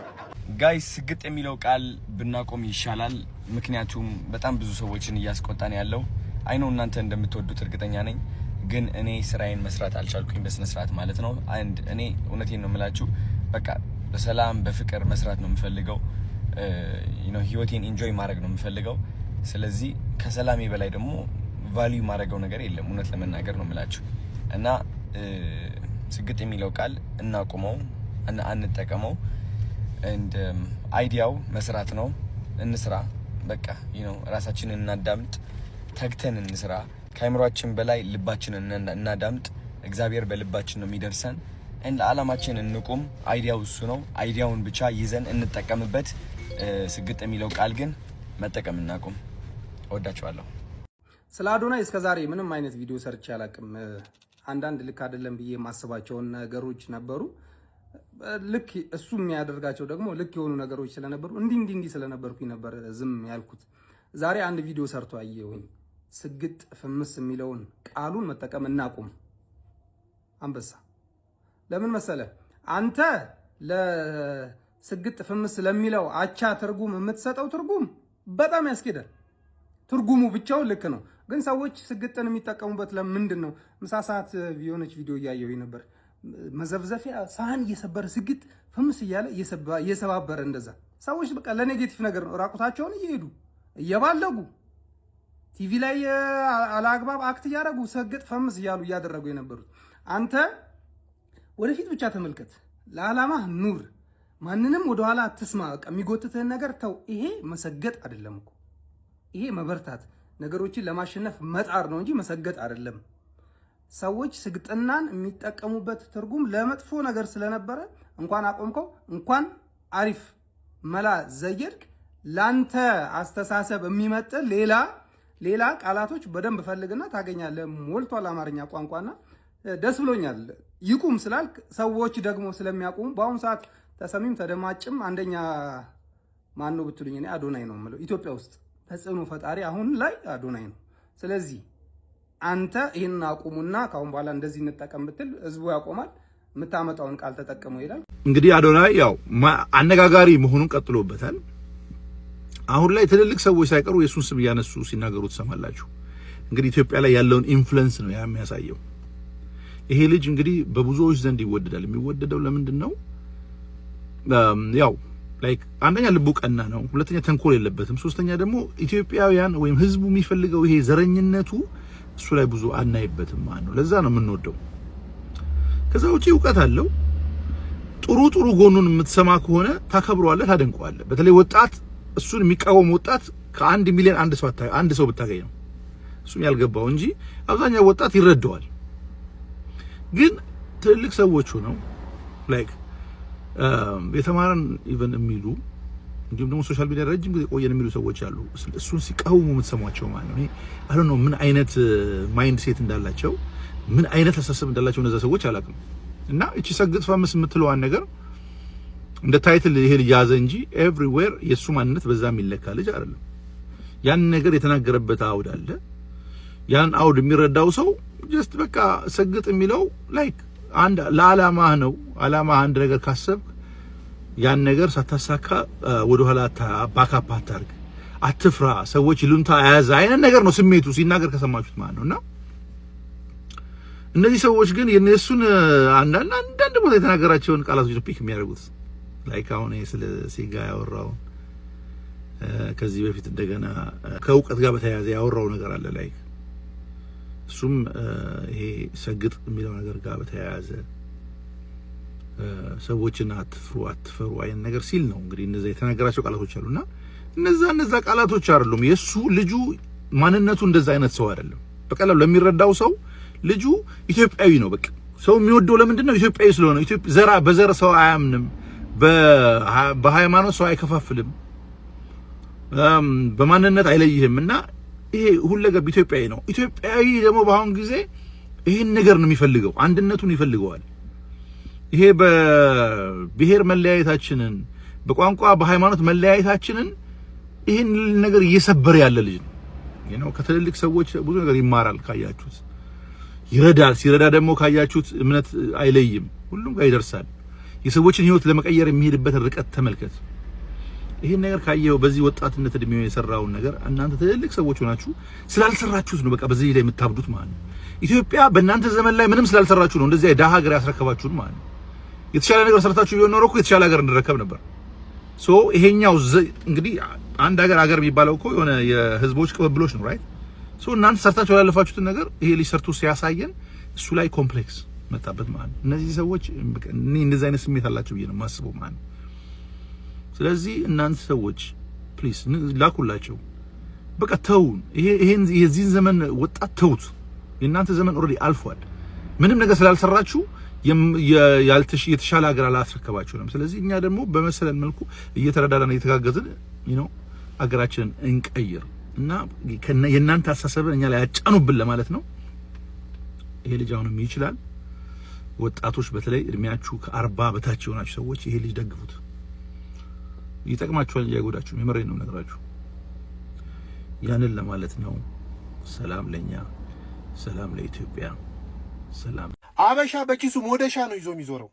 Speaker 2: ጋይስ ስግጥ የሚለው ቃል ብናቆም ይሻላል። ምክንያቱም በጣም ብዙ ሰዎችን እያስቆጣን ያለው አይኖ እናንተ እንደምትወዱት እርግጠኛ ነኝ። ግን እኔ ስራዬን መስራት አልቻልኩኝ በስነ ስርዓት ማለት ነው። አንድ እኔ እውነቴን ነው የምላችሁ በቃ በሰላም በፍቅር መስራት ነው የምፈልገው። ህይወቴን ኢንጆይ ማድረግ ነው የምፈልገው። ስለዚህ ከሰላሜ በላይ ደግሞ ቫልዩ ማድረገው ነገር የለም እውነት ለመናገር ነው የምላችሁ። እና ስግጥ የሚለው ቃል እናቁመው፣ አንጠቀመው። እንደ አይዲያው መስራት ነው። እንስራ በቃ ራሳችንን እናዳምጥ፣ ተግተን እንስራ። ከአይምሯችን በላይ ልባችንን እናዳምጥ። እግዚአብሔር በልባችን ነው የሚደርሰን። እንደ ዓላማችን እንቁም። አይዲያው እሱ ነው። አይዲያውን ብቻ ይዘን እንጠቀምበት። ስግጥ የሚለው ቃል ግን መጠቀም እናቁም። እወዳችኋለሁ።
Speaker 1: ስለ አዶናይ እስከዛሬ ምንም አይነት ቪዲዮ ሰርቼ አላቅም። አንዳንድ ልክ አይደለም ብዬ የማስባቸውን ነገሮች ነበሩ። ልክ እሱ የሚያደርጋቸው ደግሞ ልክ የሆኑ ነገሮች ስለነበሩ እንዲህ ስለነበርኩኝ ነበር ዝም ያልኩት። ዛሬ አንድ ቪዲዮ ሰርቶ አየሁኝ። ስግጥ ፍምስ የሚለውን ቃሉን መጠቀም እናቁም። አንበሳ ለምን መሰለ? አንተ ለስግጥ ፍምስ ለሚለው አቻ ትርጉም የምትሰጠው ትርጉም በጣም ያስኬዳል። ትርጉሙ ብቻው ልክ ነው። ግን ሰዎች ስግጥን የሚጠቀሙበት ለምንድን ነው? ምሳ ሰዓት የሆነች ቪዲዮ እያየሁኝ ነበር። መዘፍዘፊያ ሳህን እየሰበረ ስግጥ ፍምስ እያለ እየሰባበረ እንደዛ። ሰዎች በቃ ለኔጌቲቭ ነገር ነው ራቁታቸውን እየሄዱ እየባለጉ ቲቪ ላይ አላግባብ አክት እያደረጉ ሰግጥ ፈምስ እያሉ እያደረጉ የነበሩት። አንተ ወደፊት ብቻ ተመልከት፣ ለዓላማ ኑር፣ ማንንም ወደኋላ አትስማ። በቃ የሚጎትትህን ነገር ተው። ይሄ መሰገጥ አይደለም እኮ፣ ይሄ መበርታት፣ ነገሮችን ለማሸነፍ መጣር ነው እንጂ መሰገጥ አይደለም። ሰዎች ስግጥናን የሚጠቀሙበት ትርጉም ለመጥፎ ነገር ስለነበረ እንኳን አቆምከው፣ እንኳን አሪፍ መላ ዘየድክ፣ ላንተ አስተሳሰብ የሚመጥን ሌላ ቃላቶች በደንብ ፈልግና ታገኛለህ። ሞልቷል አማርኛ ቋንቋና ደስ ብሎኛል። ይቁም ስላልክ ሰዎች ደግሞ ስለሚያቆሙ በአሁኑ ሰዓት ተሰሚም ተደማጭም አንደኛ ማን ነው ብትሉኝ እኔ አዶናይ ነው የምለው። ኢትዮጵያ ውስጥ ተጽዕኖ ፈጣሪ አሁን ላይ አዶናይ ነው። ስለዚህ አንተ ይሄን አቁሙና ካሁን በኋላ እንደዚህ እንጠቀም ብትል ህዝቡ ያቆማል። የምታመጣውን ቃል ተጠቀሙ ይላል።
Speaker 11: እንግዲህ አዶናይ ያው አነጋጋሪ መሆኑን ቀጥሎበታል። አሁን ላይ ትልልቅ ሰዎች ሳይቀሩ የሱን ስም እያነሱ ሲናገሩ ትሰማላችሁ። እንግዲህ ኢትዮጵያ ላይ ያለውን ኢንፍሉዌንስ ነው የሚያሳየው። ይሄ ልጅ እንግዲህ በብዙዎች ዘንድ ይወደዳል። የሚወደደው ለምንድን ነው? ያው ላይክ አንደኛ ልቡ ቀና ነው፣ ሁለተኛ ተንኮል የለበትም፣ ሶስተኛ ደግሞ ኢትዮጵያውያን ወይም ህዝቡ የሚፈልገው ይሄ ዘረኝነቱ እሱ ላይ ብዙ አናይበትም ማለት ነው። ለዛ ነው የምንወደው። ከዛ ውጪ እውቀት አለው። ጥሩ ጎኑን የምትሰማ ከሆነ ታከብረዋለህ፣ ታደንቀዋለህ። በተለይ ወጣት እሱን የሚቃወም ወጣት ከ1 ሚሊዮን አንድ ሰው ብታገኝ ነው እሱም ያልገባው እንጂ አብዛኛው ወጣት ይረዳዋል። ግን ትልልቅ ሰዎች ነው ላይክ የተማረን ኢቨን የሚሉ እንዲሁም ደግሞ ሶሻል ሚዲያ ረጅም ጊዜ ቆየን የሚሉ ሰዎች አሉ። እሱን ሲቃወሙ የምትሰማቸው ማለት ነው። አይ ዶንት ኖ ምን አይነት ማይንድ ሴት እንዳላቸው ምን አይነት አስተሳሰብ እንዳላቸው እነዛ ሰዎች አላውቅም። እና እቺ ሰግጥ ፈምስ የምትለዋን ነገር እንደ ታይትል ይሄ ልጅ ያዘ እንጂ ኤቭሪዌር የሱ ማንነት በዛ የሚለካ ልጅ አይደለም። ያን ነገር የተናገረበት አውድ አለ። ያን አውድ የሚረዳው ሰው ጀስት በቃ ሰግጥ የሚለው ላይክ አንድ ለዓላማህ ነው። ዓላማህ አንድ ነገር ካሰብክ ያን ነገር ሳታሳካ ወደ ኋላ ባካፕ አታርግ፣ አትፍራ፣ ሰዎች ይሉንታ ያዘ አይነት ነገር ነው ስሜቱ ሲናገር ከሰማችሁት ማለት ነውና እነዚህ ሰዎች ግን የነሱን አንዳንድ ቦታ የተናገራቸውን ቃላቶች ፒክ የሚያደርጉት ላይክ አሁን ስለ ሲጋ ያወራው ከዚህ በፊት እንደገና ከእውቀት ጋር በተያያዘ ያወራው ነገር አለ ላይ እሱም ይሄ ሰግጥ የሚለው ነገር ጋር በተያያዘ ሰዎችን አትፈሩ አይን ነገር ሲል ነው እንግዲህ እነዛ የተናገራቸው ቃላቶች አሉና እነዛ ቃላቶች አይደሉም የሱ ልጁ ማንነቱ እንደዛ አይነት ሰው አይደለም በቀላሉ ለሚረዳው ሰው ልጁ ኢትዮጵያዊ ነው በቃ ሰው የሚወደው ለምንድን ነው ኢትዮጵያዊ ስለሆነ ኢትዮጵያ በዘር ሰው አያምንም በሃይማኖት ሰው አይከፋፍልም በማንነት አይለይህምና ይሄ ሁለገብ ኢትዮጵያዊ ነው ኢትዮጵያዊ ደግሞ በአሁን ጊዜ ይሄን ነገር ነው የሚፈልገው አንድነቱን ይፈልገዋል ይሄ በብሔር መለያየታችንን በቋንቋ በሃይማኖት መለያየታችንን ይሄን ነገር እየሰበረ ያለ ልጅ ነው ከትልልቅ ሰዎች ብዙ ነገር ይማራል ካያችሁት ይረዳል ሲረዳ ደግሞ ካያችሁት እምነት አይለይም ሁሉም ጋር ይደርሳል የሰዎችን ህይወት ለመቀየር የሚሄድበት ርቀት ተመልከት ይሄን ነገር ካየው በዚህ ወጣትነት እድሜው የሰራው ነገር እናንተ ትልልቅ ሰዎች ሆናችሁ ስላልሰራችሁት ነው በቃ በዚህ ላይ የምታብዱት ማለት ነው ኢትዮጵያ በእናንተ ዘመን ላይ ምንም ስላልሰራችሁ ነው እንደዚህ ዳሃ ሀገር ያስረከባችሁት ማለት ነው የተሻለ ነገር ሰርታችሁ ቢሆን ኖሮ እኮ የተሻለ ሀገር እንረከብ ነበር ሶ ይሄኛው እንግዲህ አንድ ሀገር የሚባለው እኮ የሆነ የህዝቦች ቅብብሎች ነው ራይት ሶ እናንተ ሰርታችሁ ያለፋችሁትን ነገር ይሄ ሊሰርቱ ሲያሳየን እሱ ላይ ኮምፕሌክስ መጣበት ማለት ነው እነዚህ ሰዎች እንደዚህ አይነት ስሜት አላቸው ብዬ ነው ማስበው ማለት ነው ስለዚህ እናንተ ሰዎች ፕሊዝ ላኩላቸው በቃ ተው ይሄን የዚህ ዘመን ወጣት ተውት የእናንተ ዘመን ኦሬዲ አልፏል ምንም ነገር ስላልሰራችሁ የተሻለ ሀገር አላስረከባችሁንም ስለዚህ እኛ ደግሞ በመሰለን መልኩ እየተረዳዳን እየተጋገዝን ሀገራችንን እንቀይር እና የእናንተ አሳሰብ እኛ ላይ ያጫኑብን ለማለት ነው ይሄ ልጅ አሁንም ይችላል ወጣቶች በተለይ እድሜያችሁ ከ40 በታች የሆናችሁ ሰዎች ይሄ ልጅ ደግፉት ይጠቅማችኋል ያጎዳችሁ የመረኝ ነው ነገራችሁ ያንን ለማለት ነው ሰላም ለኛ ሰላም ለኢትዮጵያ ሰላም
Speaker 12: አበሻ በኪሱ ሞደሻ ነው ይዞ የሚዞረው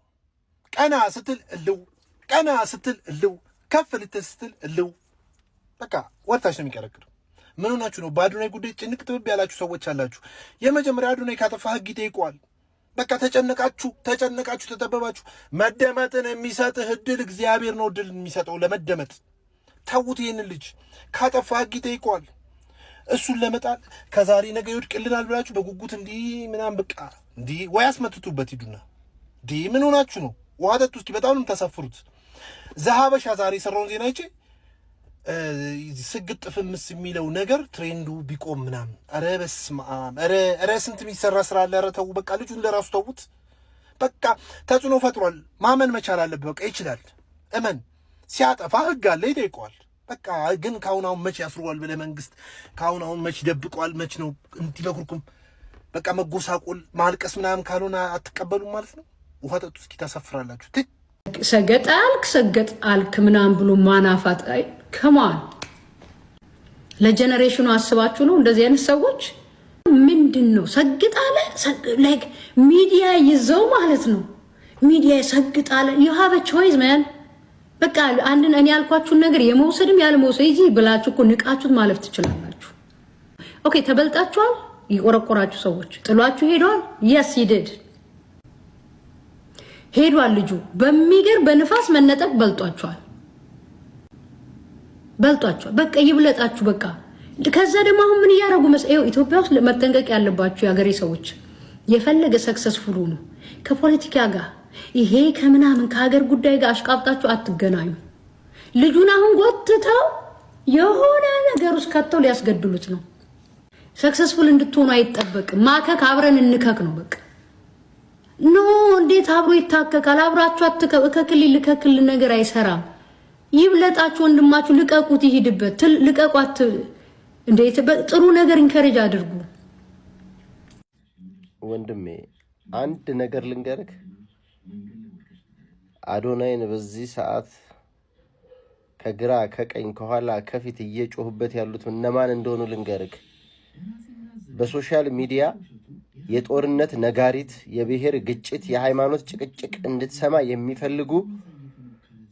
Speaker 12: ቀና ስትል እልው ከፍ ልትል ስትል እልው በቃ ወርታች ነው የሚቀረቅደው ምን ሆናችሁ ነው በአዶናይ ጉዳይ ጭንቅ ጥብብ ያላችሁ ሰዎች አላችሁ የመጀመሪያ አዶናይ ካጠፋ ህግ ይጠይቀዋል በቃ ተጨነቃችሁ ተጠበባችሁ መደመጥን የሚሰጥህ እድል እግዚአብሔር ነው እድል የሚሰጠው ለመደመጥ ተውት ይሄን ልጅ ካጠፋ ህግ ይጠይቀዋል እሱን ለመጣል ከዛሬ ነገ ይወድቅልናል ብላችሁ በጉጉት እንዲህ ምናምን በቃ እንዲህ ወይ አስመትቱበት ሂዱና እንዲህ ምን ሆናችሁ ነው ውሃ ጠጡ እስኪ በጣም ነው ተሰፍሩት ዘሀበሻ ዛሬ የሰራውን ዜና አይቼ ስግጥ ፍምስ የሚለው ነገር ትሬንዱ ቢቆም ምናምን ኧረ በስመ አብ ኧረ ስንት የሚሰራ ስራ አለ ኧረ ተው በቃ ልጁን ለራሱ ተውት በቃ ተጽዕኖ ፈጥሯል ማመን መቻል አለበት በቃ ይችላል እመን ሲያጠፋ ህግ አለ ይጠይቀዋል በቃ ግን ካሁን መች ያስሩዋል ብለህ መንግስት ካሁን መች ደብቀዋል መች ነው እንዲህ በኩርኩም በቃ መጎሳቆል ማልቀስ ምናምን ካልሆነ አትቀበሉም ማለት ነው ውሃ ጠጡ እስኪ ታሳፍራላችሁ
Speaker 13: ሰገጥ አልክ ምናምን ብሎ ማናፋት ከማን ለጀነሬሽኑ አስባችሁ ነው እንደዚህ አይነት ሰዎች ምንድነው ሰግጣለ ላይክ ሚዲያ ይዘው ማለት ነው ሚዲያ ሰግጣለ you have a choice man በቃ አንድን እኔ ያልኳችሁን ነገር የመውሰድም ያለመውሰድ ይጂ ብላችሁ እኮ ንቃችሁት ማለፍ ትችላላችሁ ኦኬ ተበልጣችኋል ይቆረቆራችሁ ሰዎች ጥሏችሁ ሄዷል yes he did ሄዷል ልጁ በሚገር በንፋስ መነጠቅ በልጧቸዋል በቃ ይብለጣችሁ በቃ ከዛ ደግሞ አሁን ምን ያረጉ መስየው ኢትዮጵያ ውስጥ መጠንቀቅ ያለባችሁ ያገሬ ሰዎች የፈለገ ሰክሰስፉል ነው ከፖለቲካ ጋር ይሄ ከምናምን ከሀገር ጉዳይ ጋር አሽቃብጣችሁ አትገናኙ ልጁን አሁን ጎትተው የሆነ ነገር ውስጥ ከተው ሊያስገድሉት ነው ሰክሰስፉል እንድትሆኑ አይጠበቅም ማከክ አብረን እንከክ ነው በቃ ኖ እንዴት አብሮ ይታከካል አብራችሁ አትከክል ነገር አይሰራም ይብለጣችሁ ወንድማችሁ ልቀቁት ይሄድበት ልቀቋት እንዴት ጥሩ ነገር ኢንከሬጅ አድርጉ
Speaker 14: ወንድሜ አንድ ነገር ልንገርክ አዶናይን በዚህ ሰዓት ከግራ ከቀኝ ከኋላ ከፊት እየጮሁበት ያሉት እነማን እንደሆኑ ልንገርክ በሶሻል ሚዲያ የጦርነት ነጋሪት የብሔር ግጭት የሃይማኖት ጭቅጭቅ እንድትሰማ የሚፈልጉ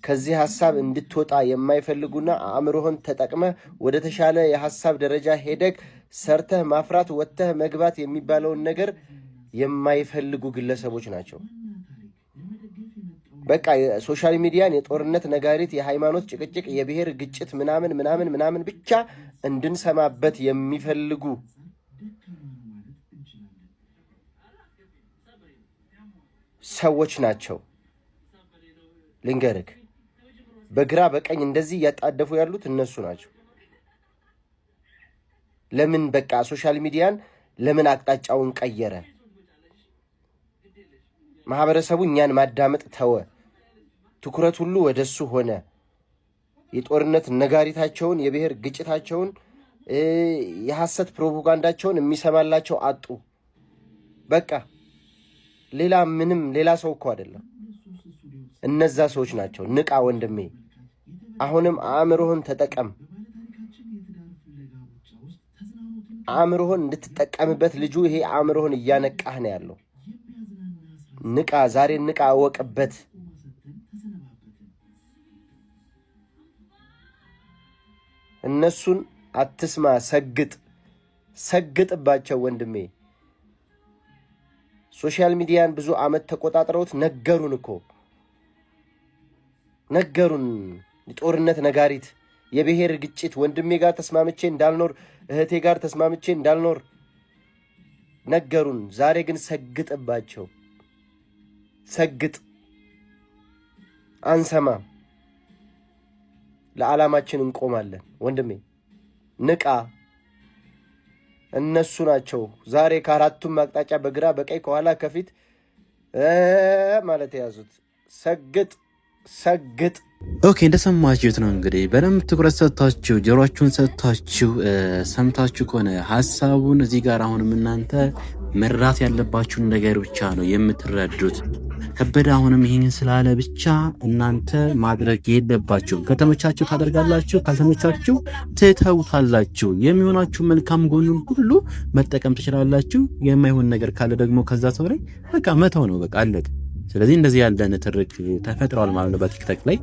Speaker 14: ከዚህ ሐሳብ እንድትወጣ የማይፈልጉና አእምሮህን ተጠቅመ ወደ ተሻለ የሐሳብ ደረጃ ሄደክ ሰርተህ ማፍራት ወጥተህ መግባት የሚባለውን ነገር የማይፈልጉ ግለሰቦች ናቸው በቃ ሶሻል ሚዲያን የጦርነት ነጋሪት፣ የሃይማኖት ጭቅጭቅ፣ የብሔር ግጭት ምናምን ብቻ እንድንሰማበት የሚፈልጉ ሰዎች ናቸው። ልንገርክ፣ በግራ በቀኝ እንደዚህ እያጣደፉ ያሉት እነሱ ናቸው። ለምን በቃ ሶሻል ሚዲያን ለምን አቅጣጫውን ቀየረ? ማህበረሰቡ እኛን ማዳመጥ ተወ። ትኩረት ሁሉ ወደሱ ሆነ። የጦርነት ነጋሪታቸውን፣ የብሔር ግጭታቸውን፣ የሐሰት ፕሮፓጋንዳቸውን የሚሰማላቸው አጡ። በቃ ሌላ ሰው እኮ አይደለም፣ እነዛ ሰዎች ናቸው። ንቃ ወንድሜ፣ አሁንም አእምሮህን ተጠቀም። አእምሮህን እንድትጠቀምበት ልጁ ይሄ አእምሮህን እያነቃህ ነው ያለው። ንቃ፣ ዛሬ ንቃ፣ እወቅበት። እነሱን አትስማ፣ ሰግጥባቸው ወንድሜ። ሶሻል ሚዲያን ብዙ ዓመት ተቆጣጥረውት ነገሩን የጦርነት ነጋሪት፣ የብሔር ግጭት፣ ወንድሜ ጋር ተስማምቼ እንዳልኖር፣ እህቴ ጋር ተስማምቼ እንዳልኖር ነገሩን። ዛሬ ግን ሰግጥባቸው። ሰግጥ፣ አንሰማም። ለዓላማችን እንቆማለን ወንድሜ። ንቃ። እነሱ ናቸው ዛሬ ከአራቱም አቅጣጫ በግራ በቀኝ ከኋላ ከፊት ማለት የያዙት። ሰግጥ።
Speaker 7: ኦኬ፣ እንደሰማችሁት ነው እንግዲህ። በደንብ ትኩረት ሰጥታችሁ ጆሮአችሁን ሰጥታችሁ ሰምታችሁ ከሆነ ሐሳቡን እዚህ ጋር አሁንም እናንተ መራት ያለባችሁን ነገር ብቻ ነው የምትረዱት። ከበደ አሁንም ይህን ስላለ ብቻ እናንተ ማድረግ የለባችሁም። ከተመቻችሁ ታደርጋላችሁ፣ ካልተመቻችሁ ትተውታላችሁ። የሚሆናችሁ መልካም ጎኑን ሁሉ መጠቀም ትችላላችሁ። የማይሆን ነገር ካለ ደግሞ ከዛ ሰው ላይ በቃ መተው ነው፣ በቃ አለቀ። ስለዚህ እንደዚህ ያለ ንትርክ ተፈጥሯል ማለት ነው በቲክቶክ ላይ።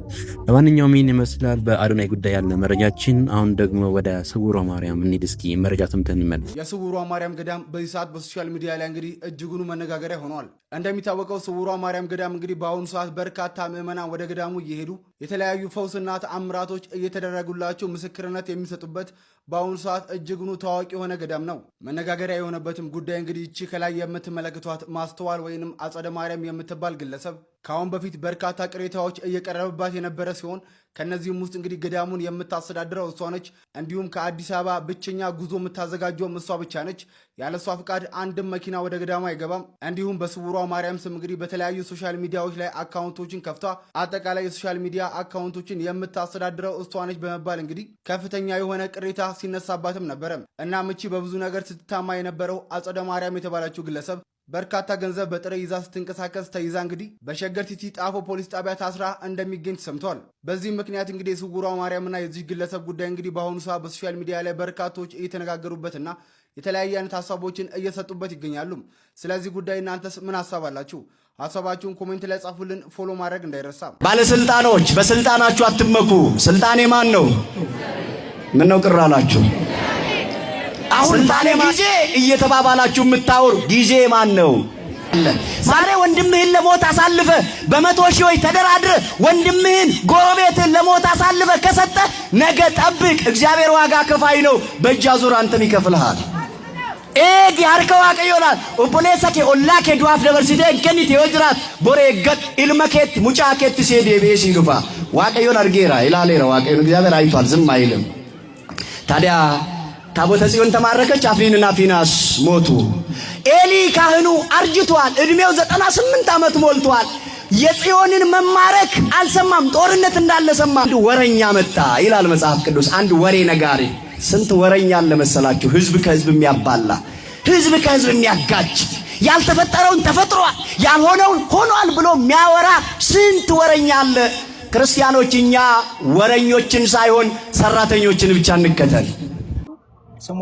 Speaker 7: ለማንኛውም ይህን ይመስላል በአዶናይ ጉዳይ ያለ መረጃችን። አሁን ደግሞ ወደ ስውሯ ማርያም እንሂድ። እስኪ መረጃ ሰምተን እንመለስ።
Speaker 15: የስውሯ ማርያም ገዳም በዚህ ሰዓት በሶሻል ሚዲያ ላይ እንግዲህ እጅጉኑ መነጋገሪያ ሆኗል። እንደሚታወቀው ስውሯ ማርያም ገዳም እንግዲህ በአሁኑ ሰዓት በርካታ ምዕመናን ወደ ገዳሙ እየሄዱ የተለያዩ ፈውስና ተአምራቶች እየተደረጉላቸው ምስክርነት የሚሰጡበት በአሁኑ ሰዓት እጅጉኑ ታዋቂ የሆነ ገዳም ነው። መነጋገሪያ የሆነበትም ጉዳይ እንግዲህ ይቺ ከላይ የምትመለከቷት ማስተዋል ወይንም አጸደ ማርያም የምትባል ግለሰብ ከአሁን በፊት በርካታ ቅሬታዎች እየቀረበባት የነበረ ሲሆን ከነዚህም ውስጥ እንግዲህ ገዳሙን የምታስተዳድረው እሷ ነች። እንዲሁም ከአዲስ አበባ ብቸኛ ጉዞ የምታዘጋጀውም እሷ ብቻ ነች። ያለ እሷ ፍቃድ አንድም መኪና ወደ ገዳሙ አይገባም። እንዲሁም በስውሯ ማርያም ስም እንግዲህ በተለያዩ ሶሻል ሚዲያዎች ላይ አካውንቶችን ከፍታ አጠቃላይ የሶሻል ሚዲያ አካውንቶችን የምታስተዳድረው እሷ ነች በመባል እንግዲህ ከፍተኛ የሆነ ቅሬታ ሲነሳባትም ነበረ። እናም እቺ በብዙ ነገር ስትታማ የነበረው አጸደ ማርያም የተባለችው ግለሰብ በርካታ ገንዘብ በጥሬ ይዛ ስትንቀሳቀስ ተይዛ እንግዲህ በሸገር ሲቲ ጣፎ ፖሊስ ጣቢያ ታስራ እንደሚገኝ ተሰምቷል። በዚህም ምክንያት እንግዲህ የስውሯ ማርያምና የዚህ ግለሰብ ጉዳይ እንግዲህ በአሁኑ ሰዓት በሶሻል ሚዲያ ላይ በርካቶች እየተነጋገሩበትና የተለያየ አይነት ሀሳቦችን እየሰጡበት ይገኛሉ። ስለዚህ ጉዳይ እናንተስ ምን ሀሳብ አላችሁ? ሀሳባችሁን ኮሜንት ላይ ጻፉልን። ፎሎ ማድረግ እንዳይረሳ።
Speaker 16: ባለስልጣኖች በስልጣናችሁ አትመኩ። ስልጣኔ ማን ነው? ምን ነው ቅር አላችሁ? አሁን ባለ ጊዜ እየተባባላችሁ የምታወሩ ጊዜ ማን ነው? ዛሬ ወንድምህን ለሞት አሳልፈ በመቶ ሺዎች ተደራድረ ወንድምህን ጎረቤትን ለሞት አሳልፈ ከሰጠ ነገ ጠብቅ፣ እግዚአብሔር ዋጋ ከፋይ ነው። በእጅ አዙር አንተን ይከፍልሃል። ኤግ ያርከ ዋቀዮናል ኦፖሌሰከ ኦላከ ዱአፍ ደበርሲደ ከኒት ይወጅራት ቦሬ ገጥ ኢልመከት ሙጫከት ሲዲ ቤሲ ዱፋ ዋቀዮን አርጌራ ኢላሌራ ዋቀዮን እግዚአብሔር አይቷል፣ ዝም አይልም። ታዲያ ታቦተ ጽዮን ተማረከች፣ አፍኒንና ፊናስ ሞቱ። ኤሊ ካህኑ አርጅቷል፣ እድሜው 98 ዓመት ሞልቷል። የጽዮንን መማረክ አልሰማም፣ ጦርነት እንዳለ ሰማ። አንድ ወረኛ መጣ ይላል መጽሐፍ ቅዱስ። አንድ ወሬ ነጋሪ። ስንት ወረኛ አለ መሰላችሁ? ህዝብ ከህዝብ የሚያባላ፣ ህዝብ ከህዝብ የሚያጋጭ፣ ያልተፈጠረውን ተፈጥሯል ያልሆነውን ሆኗል ብሎ የሚያወራ ስንት ወረኛ አለ። ክርስቲያኖች እኛ ወረኞችን ሳይሆን ሰራተኞችን ብቻ እንከተል።
Speaker 17: ስሟ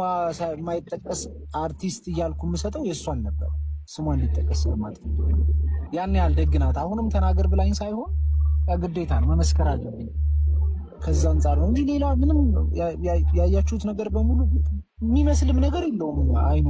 Speaker 17: የማይጠቀስ አርቲስት እያልኩ የምሰጠው የእሷን ነበር። ስሟ እንዲጠቀስ ስለማለት ያን ያህል ደግ ናት። አሁንም ተናገር ብላኝ ሳይሆን ግዴታ ነው መመስከር አለብኝ። ከዛ አንጻር ነው እንጂ ሌላ ምንም ያያችሁት ነገር በሙሉ የሚመስልም ነገር የለውም አይኑ